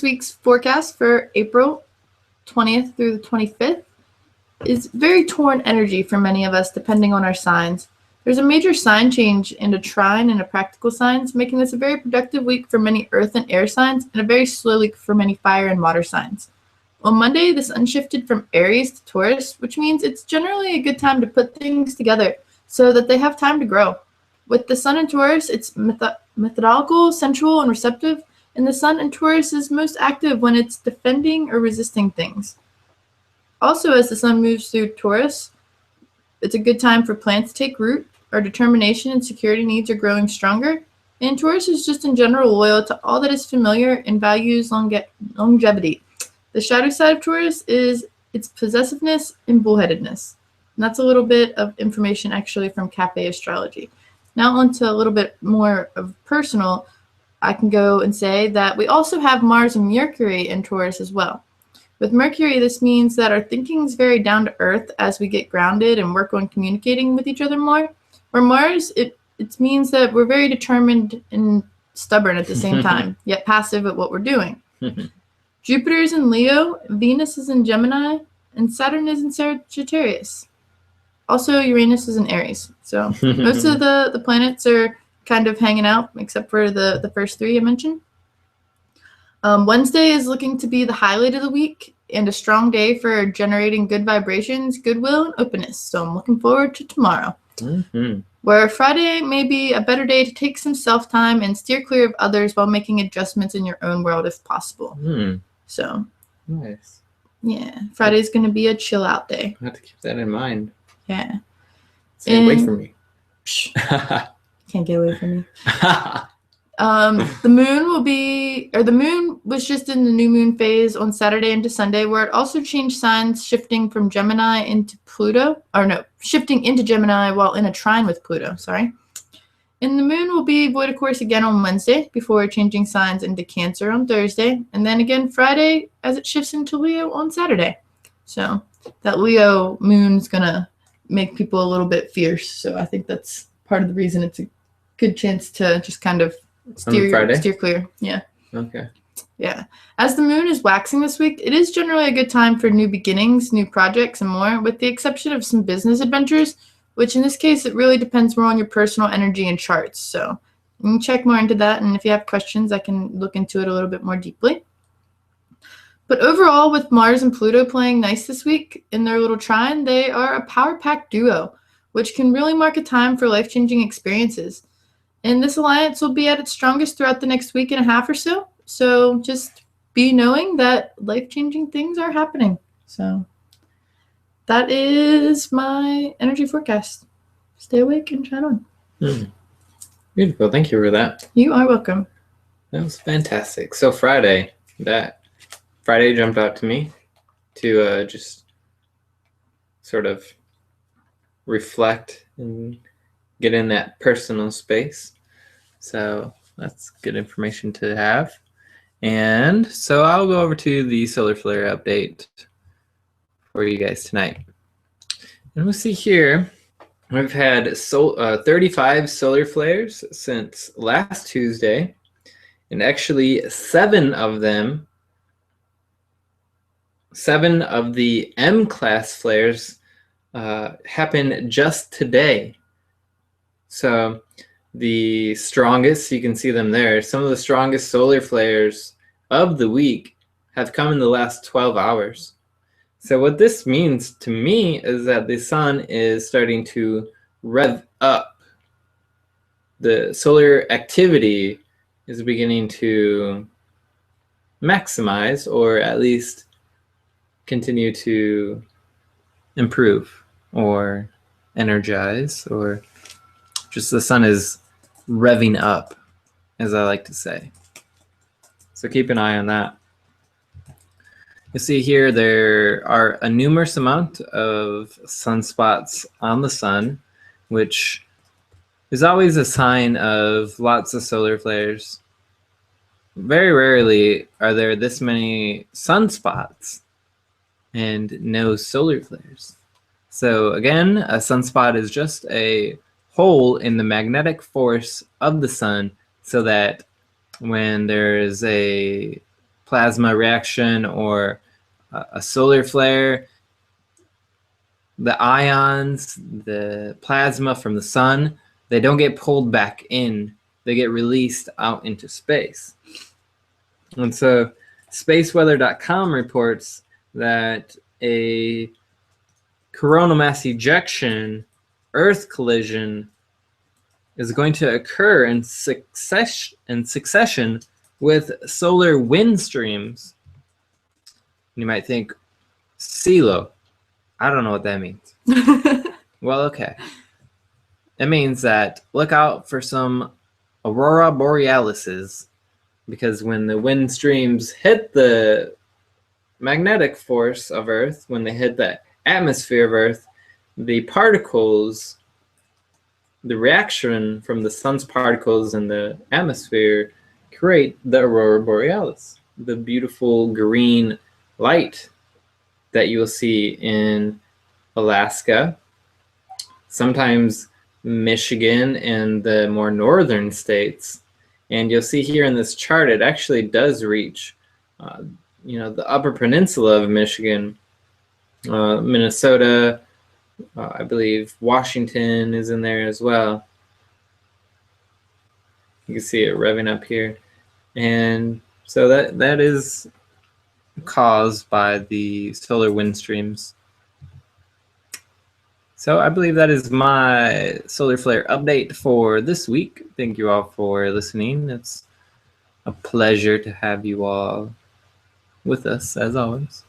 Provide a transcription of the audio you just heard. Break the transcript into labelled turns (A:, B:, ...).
A: week's forecast for April 20th through the 25th is very torn energy for many of us, depending on our signs. There's a major sign change in a trine and a practical signs, making this a very productive week for many earth and air signs, and a very slow week for many fire and water signs. On Monday, the sun shifted from Aries to Taurus, which means it's generally a good time to put things together so that they have time to grow. With the sun in Taurus, it's methodical, sensual, and receptive, and the sun in Taurus is most active when it's defending or resisting things. Also, as the sun moves through Taurus, it's a good time for plants to take root. Our determination and security needs are growing stronger, and Taurus is just in general loyal to all that is familiar and values longevity. The shadow side of Taurus is its possessiveness and bullheadedness. And that's a little bit of information actually from Cafe Astrology. Now on to a little bit more of personal, I can go and say that we also have Mars and Mercury in Taurus as well. With Mercury, this means that our thinking is very down to earth as we get grounded and work on communicating with each other more. Where Mars, it means that we're very determined and stubborn at the same time, yet passive at what we're doing. Jupiter is in Leo, Venus is in Gemini, and Saturn is in Sagittarius. Also, Uranus is in Aries. So most of the planets are kind of hanging out, except for the first three I mentioned. Wednesday is looking to be the highlight of the week and a strong day for generating good vibrations, goodwill, and openness. So I'm looking forward to tomorrow. Mm-hmm. Where Friday may be a better day to take some self-time and steer clear of others while making adjustments in your own world if possible. So,
B: nice.
A: Yeah, Friday's going to be a chill-out day.
B: I have to keep that in mind.
A: Yeah.
B: Stay away from me.
A: Can't get away from me. The moon was just in the new moon phase on Saturday into Sunday, where it also changed signs, shifting from Gemini into Pluto, shifting into Gemini while in a trine with Pluto, And the moon will be void of course again on Wednesday before changing signs into Cancer on Thursday, and then again Friday as it shifts into Leo on Saturday. So that Leo moon's gonna make people a little bit fierce, so I think that's part of the reason it's a good chance to just kind of steer clear. Yeah.
B: Okay.
A: Yeah. As the moon is waxing this week, it is generally a good time for new beginnings, new projects, and more, with the exception of some business adventures, which in this case, it really depends more on your personal energy and charts. So you can check more into that, and if you have questions, I can look into it a little bit more deeply. But overall, with Mars and Pluto playing nice this week in their little trine, they are a power-packed duo, which can really mark a time for life-changing experiences. And this alliance will be at its strongest throughout the next week and a half or so. So just be knowing that life-changing things are happening. So that is my energy forecast. Stay awake and chat on.
B: Beautiful. Thank you for that.
A: You are welcome.
B: That was fantastic. So Friday jumped out to me to just sort of reflect and get in that personal space. So that's good information to have. And so I'll go over to the solar flare update for you guys tonight. And we'll see here, we've had 35 solar flares since last Tuesday. And actually 7 of the M-class flares happened just today. So the strongest, you can see them there, some of the strongest solar flares of the week have come in the last 12 hours. So what this means to me is that the sun is starting to rev up. The solar activity is beginning to maximize, or at least continue to improve or energize, or just the sun is revving up, as I like to say. So keep an eye on that. You see here there are a numerous amount of sunspots on the sun, which is always a sign of lots of solar flares. Very rarely are there this many sunspots and no solar flares. So again, a sunspot is just a hole in the magnetic force of the sun, so that when there is a plasma reaction or a solar flare, the ions, the plasma from the sun, they don't get pulled back in. They get released out into space. And so spaceweather.com reports that a coronal mass ejection Earth collision is going to occur in succession with solar wind streams. You might think, CeeLo, I don't know what that means. Well, okay. It means that look out for some aurora borealises, because when the wind streams hit the magnetic force of Earth, when they hit the atmosphere of Earth, the particles, the reaction from the sun's particles in the atmosphere create the aurora borealis, the beautiful green light that you will see in Alaska, sometimes Michigan and the more northern states. And you'll see here in this chart, it actually does reach the upper peninsula of Michigan, Minnesota, I believe Washington is in there as well. You can see it revving up here. And so that is caused by the solar wind streams. So I believe that is my solar flare update for this week. Thank you all for listening. It's a pleasure to have you all with us, as always.